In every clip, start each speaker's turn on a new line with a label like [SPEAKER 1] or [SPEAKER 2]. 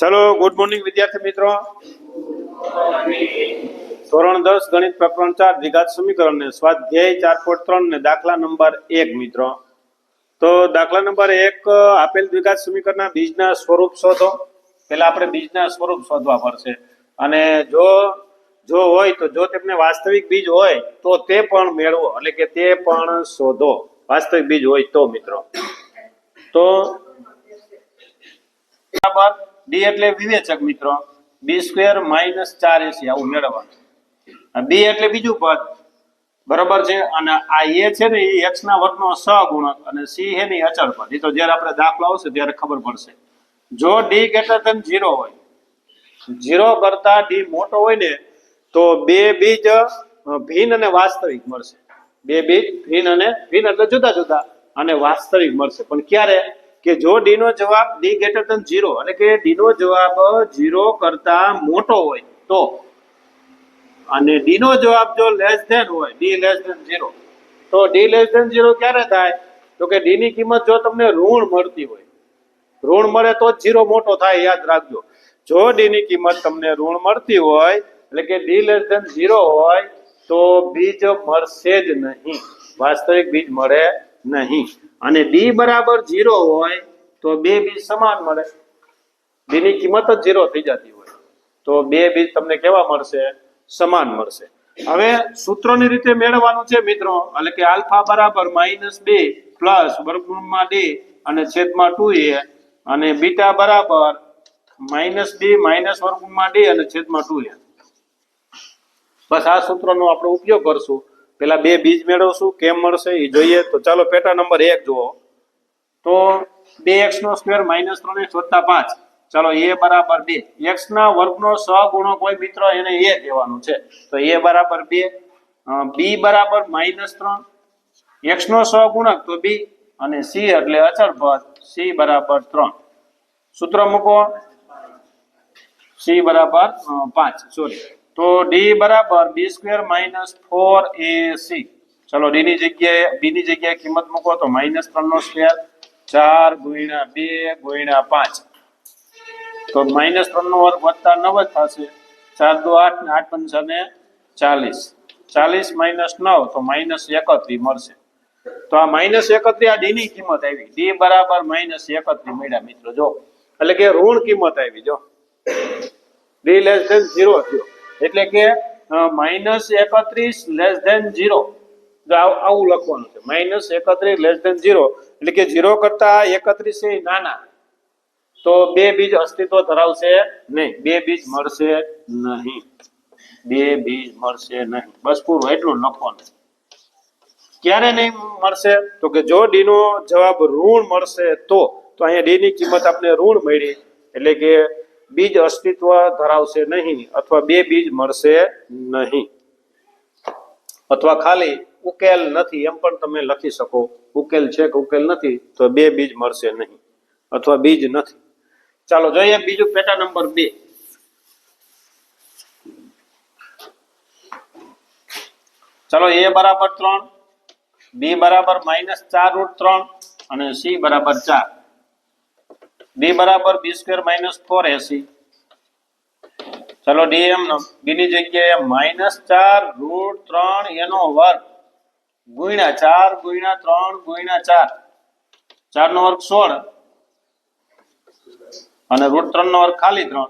[SPEAKER 1] ચલો good morning વિદ્યાર્થી મિત્રો। ધોરણ 10 ગણિત પ્રકરણ 4 દ્વિઘાત સમીકરણ ને સ્વાધ્યાય 4.3 ને દાખલા નંબર 1 મિત્રો। તો દાખલા નંબર 1 આપેલ દ્વિઘાત સમીકરણના બીજના સ્વરૂપ શોધો। પહેલા આપણે બીજના સ્વરૂપ શોધવા પડશે અને જો હોય તો જો તેમને વાસ્તવિક બીજ હોય તો તે પણ મેળવો, એટલે કે તે પણ શોધો। વાસ્તવિક બીજ હોય તો મિત્રો તો બરાબર ડી એટલે વિવેચક મિત્રો, બી સ્ક્વેર માઇનસ 4ac આવું મેળવવાનું। બી એટલે બીજું પદ બરાબર છે, અને આ એ છે ને એ x ના વર્ગનો સહગુણક અને સી છે ને અચળ પદ। એ તો જ્યારે આપણે દાખલો આવશે ત્યારે ખબર પડશે। જો ડી ગ્રેટર ધેન 0 હોય, 0 કરતા ડી મોટો હોય ને તો બે બીજ ભિન્ન અને વાસ્તવિક મળશે। બે બીજ ભિન્ન એટલે જુદા જુદા અને વાસ્તવિક મળશે, પણ ક્યારે કે જો ડી નો જવાબ ડી ગ્રેટર ધેન 0 એટલે કે ડી નો જવાબ 0 કરતા મોટો હોય તો, અને ડી નો જવાબ જો લેસ ધેન હોય, ડી લેસ ધેન 0 તો ડી લેસ ધેન 0 ક્યારે થાય તો કે ડી ની કિંમત જો તમને ઋણ મળતી હોય, ઋણ મળે તો જ 0 મોટો થાય, યાદ રાખજો। જો ડી ની કિંમત તમને ઋણ મળતી હોય એટલે કે ડી લેસ ધેન 0 હોય તો બીજ મળશે જ નહીં, વાસ્તવિક બીજ મળે નહીં। અને ડી બરાબર 0 હોય તો બે બીજ સમાન મળે, ડી ની કિંમત જ 0 થઈ જતી હોય તો બે બીજ તમને કેવા મળશે? સમાન મળશે। હવે સૂત્રોની રીતે મેળવવાનું છે મિત્રો, એટલે કે આલ્ફા બરાબર -2 પ્લસ વર્ગમૂળમાં ડી અને છેદમાં 2a અને બીટા બરાબર -b માઇનસ વર્ગમૂળમાં ડી અને છેદમાં 2a। બસ આ સૂત્રનો આપણે ઉપયોગ કરશું। પેલા બે બીજ મેળવશું, કેમ મળશે એ જોઈએ। તો ચાલો પેટા નંબર 1 જુઓ તો 2x² -3x + 5, ચાલો a બરાબર 2, x ના વર્ગનો સહગુણક હોય મિત્રો એને a કહેવાનું છે, તો a બરાબર 2, b બરાબર -3, x નો સહગુણક તો b અને c એટલે અચળ પદ c બરાબર 3। સૂત્ર મૂકો, c બરાબર 5 સોરી, તો d બરાબર b² -4ac। ચલો d ની જગ્યાએ કિંમત મૂકો તો -3 4 × 2 × 5 તો -3 નો વર્ગ વત્તા 9 જ થશે, 4 દુ 8 ને 8 પંચા 40, 40 - 9 તો -31 મળશે। તો આ -31 આ ડી ની કિંમત આવી, ડી બરાબર -31 મળ્યા મિત્રો। જો એટલે કે ઋણ કિંમત આવી, જો ડી લેસ ધેન 0 થયો એટલે કે -31 લેસ ધેન 0, આવું લખવાનું છે। -31 લેસ ધેન 0 એટલે કે 0 કરતા 31 છે નાના, તો બે બીજ અસ્તિત્વ ધરાવશે નહીં, બે બીજ મળશે નહીં, બે બીજ મળશે નહીં। બસ પૂરું, એટલું લખવાનું। ક્યારે નહીં મળશે તો કે જો ડી નો જવાબ ઋણ મળશે તો અહીંયા ડી ની કિંમત આપણે ઋણ મળી એટલે કે બીજ અસ્તિત્વ ધરાવશે નહીં, અથવા બે બીજ મળશે નહીં, અથવા ખાલી ઉકેલ નથી એમ પણ તમે લખી શકો। ઉકેલ છે કે ઉકેલ નથી તો બે બીજ મળશે નહીં અથવા બીજ નથી। ચાલો જોઈએ બીજું પેટા નંબર 2। ચાલો a બરાબર 3, b બરાબર -4√3 અને c બરાબર 4, b બરાબર b² -4ac। ચલો ડી એમ b ની જગ્યાએ -4√3 એનો વર્ગ ગુણ્યા 4 ગુણ્યા 3 ગુણ્યા 4, 4 નો વર્ગ 16 અને √3 નો વર્ગ ખાલી 3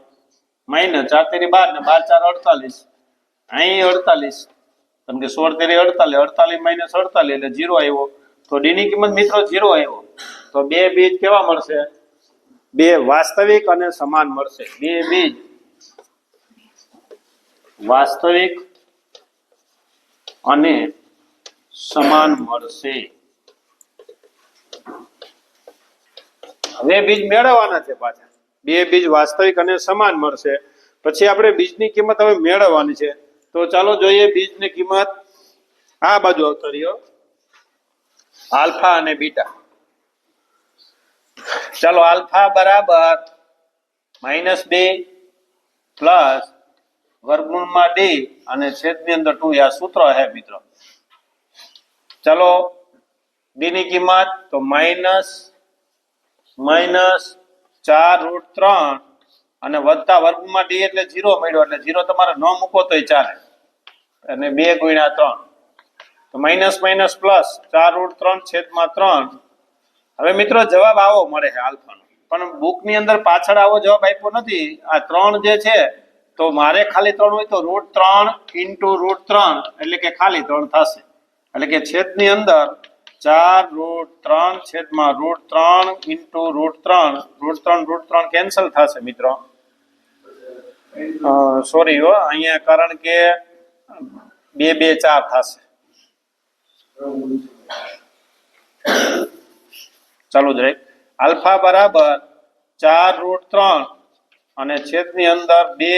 [SPEAKER 1] -4 તેરી 12 ને 12 4 48, અહીં 48 કારણ કે 16 તેરી 48, 48 - 48 એટલે 0 આવ્યો, તો ડી ની કિંમત મિત્રો 0 આવ્યો, તો બે બીજ કેવા મળશે? બે વાસ્તવિક અને સમાન મળશે। બે બીજ વાસ્તવિક અને સમાન મળશે। હવે બીજ મેળવવાના છે પાછા, બે બીજ વાસ્તવિક અને સમાન મળશે, પછી આપણે બીજની કિંમત હવે મેળવવાની છે। તો ચાલો જોઈએ બીજની કિંમત, આ બાજુ આવતો રહ્યો આલ્ફા અને બીટા। ચાલો આલ્ફા બરાબર -2 પ્લસ વર્ગમૂળમાં ડી અને છેદની અંદર 2 આ સૂત્ર છે મિત્રો। ચાલો ડી ની કિંમત તો -4√3 અને વત્તા વર્ગમાં ડી એટલે 0 મળ્યો એટલે 0 તમારે ન મૂકો તોય ચાલે અને 2 ગુણ્યા 3 તો માઇનસ માઇનસ પ્લસ 4√3/3. હવે મિત્રો જવાબ આવો મળે છે આલ્ફાનો, પણ બુક ની અંદર પાછળ આવો જવાબ આપ્યો નથી. આ 3 જે છે તો મારે ખાલી 3 હોય તો √3 × √3 એટલે કે ખાલી 3 થશે, એટલે કે છેદની અંદર 4√3/√3 × √3 કેન્સલ થશે મિત્રો. સોરી હો, અહીંયા કારણ કે 2 2 4 થશે. ચાલુ જ રહે. આલ્ફા બરાબર 4√3 અને છેદની અંદર 2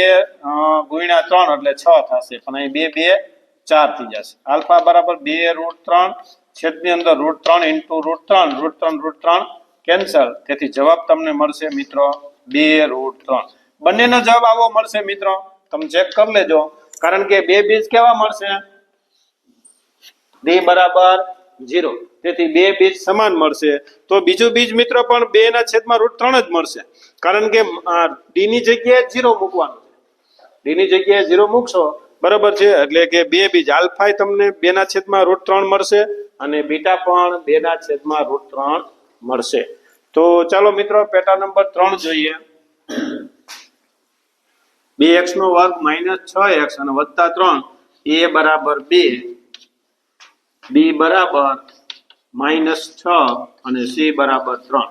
[SPEAKER 1] ગુણ્યા 3 એટલે 6 થશે, પણ અહીં 2 2 4 થઈ જશે. આલ્ફા બરાબર 2√3 છેદની અંદર √3 × √3 કેન્સલ, તેથી જવાબ તમને મળશે મિત્રો 2√3. બંનેનો જવાબ આવો મળશે મિત્રો, તમે ચેક કરી લેજો, કારણ કે બે બીજ કેવા મળશે? ડી બરાબર 0, તેથી બે બીજ સમાન મળશે. તો બીજું બીજ મિત્રો પણ 2/√3 જ મળશે, કારણ કે ડી ની જગ્યાએ 0 મૂકવાનું છે. ડી ની જગ્યાએ 0 મૂકશો બરાબર છે, એટલે કે બે બીજ આલ્ફા તમને 2/√3 મળશે અને બીટા પણ 2/√3 મળશે. તો ચાલો મિત્રો પેટા નંબર 3 જોઈએ. 2x² - 6x અને +3 a બરાબર 2, b બરાબર -6 અને c બરાબર 3.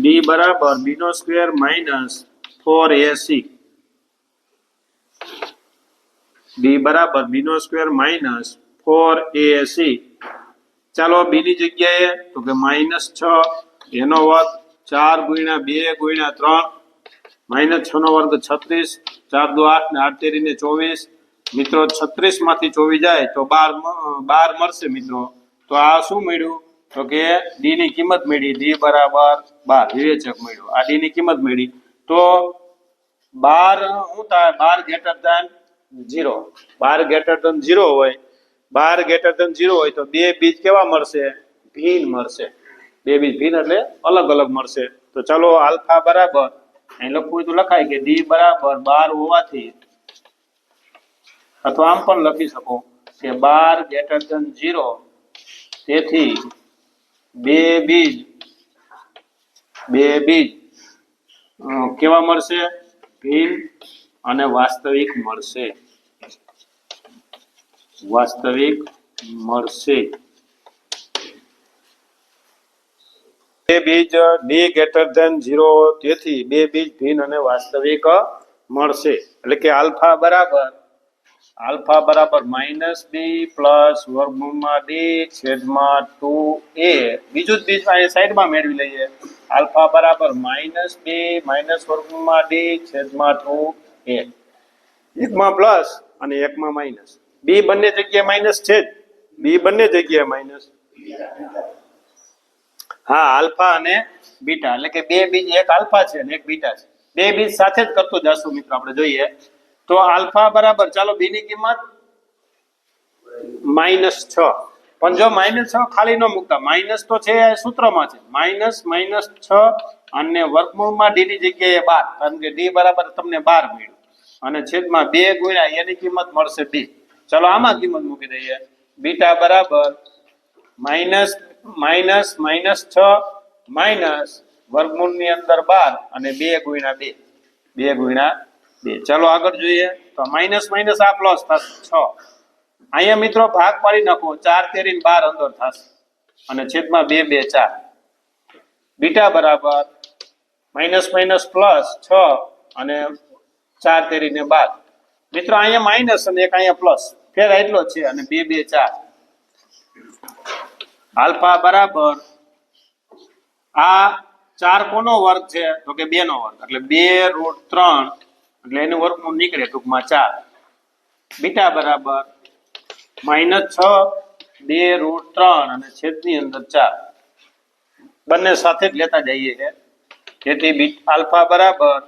[SPEAKER 1] d બરાબર b² - 4ac, d બરાબર b² - 4ac. ચાલો b ની જગ્યાએ તો કે -6 એનો વર્ગ 4 × 2 × 3 -6 નો વર્ગ 36, 4 દુ 8 ને 8 તેરી ને 24. મિત્રો 36 માંથી 24 જાય તો 12 મળશે મિત્રો. તો આ શું મળ્યું? તો કે ડી ની કિંમત મળી, ડી બરાબર 12 વિવેચક મળ્યું. આ ડી ની કિંમત મળી તો 12 શું થાય? 12 > 0 હોય, 12 > 0 હોય તો બે બીજ કેવા મળશે? ભિન્ન મળશે. બે બીજ ભિન્ન એટલે અલગ અલગ મળશે. તો ચાલો આલ્ફા બરાબર અહીં લખવું તો લખાય કે ડી બરાબર 12 હોવાથી, અથવા આમ પણ લખી શકો કે 12 > 0, તેથી બે બીજ કેવા મળશે? ભિન્ન અને વાસ્તવિક મળશે. બે બીજ d > 0, તેથી બે બીજ ભિન્ન અને વાસ્તવિક મળશે. એટલે કે આલ્ફા બરાબર -b + √d / 2a. બીજું જ બીજ અહીં સાઈડમાં મેળવી લઈએ. આલ્ફા બરાબર -b - √d / 2a. એકમાં પ્લસ અને એકમાં માઇનસ. બી બંને જગ્યાએ માઇનસ છે જ, બી બંને જગ્યાએ માઇનસ. હા, આલ્ફા અને બીટા, એટલે કે બે બીજ, એક આલ્ફા છે અને એક બીટા છે. બે બીજ સાથે જ કરતો જશું મિત્રો. આપણે જોઈએ તો આલ્ફા બરાબર, ચાલો બી ની કિંમત -6, પણ જો -6 ખાલી ન મૂકતા, માઇનસ તો છે સૂત્રમાં છે, -6 અને વર્ગમૂળમાં ડી ની જગ્યાએ 12, કારણ કે ડી બરાબર તમને 12 મળ્યું અને છેદમાં 2 ગુણ્યા એની કિંમત મળશે 2. ચાલો આમાં કિંમત મૂકી દઈએ. બીટા બરાબર -6 માઇનસ વર્ગમૂળની અંદર 12 અને 2 ગુણ્યા 2. ચાલો આગળ જોઈએ તો માઇનસ આ પ્લસ થશે 6. અહીંયા મિત્રો ભાગ પાડી નાખો, 4 તેરી 12 અંદર થશે અને છેદમાં 2 2 4. બીટા બરાબર -6 અને 4 તેરી ને 12. મિત્રો અહીંયા માઇનસ અને એક અહીંયા પ્લસ, ફેર એટલો છે અને 2 2 4. આલ્ફા બરાબર, આ 4 કોનો વર્ગ છે? તો કે 2 નો વર્ગ, એટલે 2√3, એટલે એનું વર્ગમૂળ નીકળે ટૂંકમાં 4. બીટા બરાબર -6 2√3 અને છેદની અંદર 4. બંને સાથે જ લેતા જઈએ છે, તેથી આલ્ફા બરાબર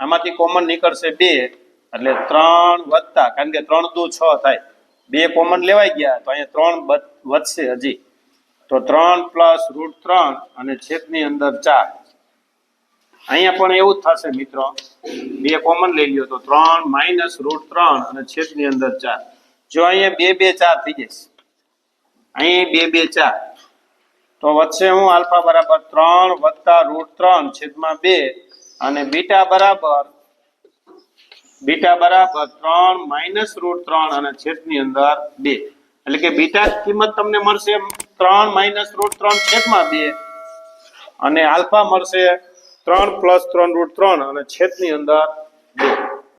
[SPEAKER 1] આમાંથી કોમન નીકળશે 2, એટલે 3 વત્તા, કારણ કે 3 દુ 6 થાય, 2 કોમન લેવાઈ ગયા તો અહીંયા 3 વધશે હજી, તો 3 + √3 અને છેદની અંદર 4. અહીંયા પણ એવું જ થશે મિત્રો, 2 કોમન લઈ લ્યો તો 3 માઇનસ રૂટ 3 અને છેદની અંદર 4. જો અહીંયા 2 2 4 થઈ જશે, અહીં 2 2 4, તો વચ્ચે હું આલ્ફા બરાબર 3 વત્તા રૂટ 3 છેદમાં 2 અને બીટા બરાબર 3 માઇનસ રૂટ 3 અને છેદની અંદર 2. એટલે કે બીટા કિંમત તમને મળશે 3 માઇનસ રૂટ 3 છેદમાં 2 અને આલ્ફા મળશે 3 પ્લસ 3 રૂટ 3 અને છેદની અંદર 2.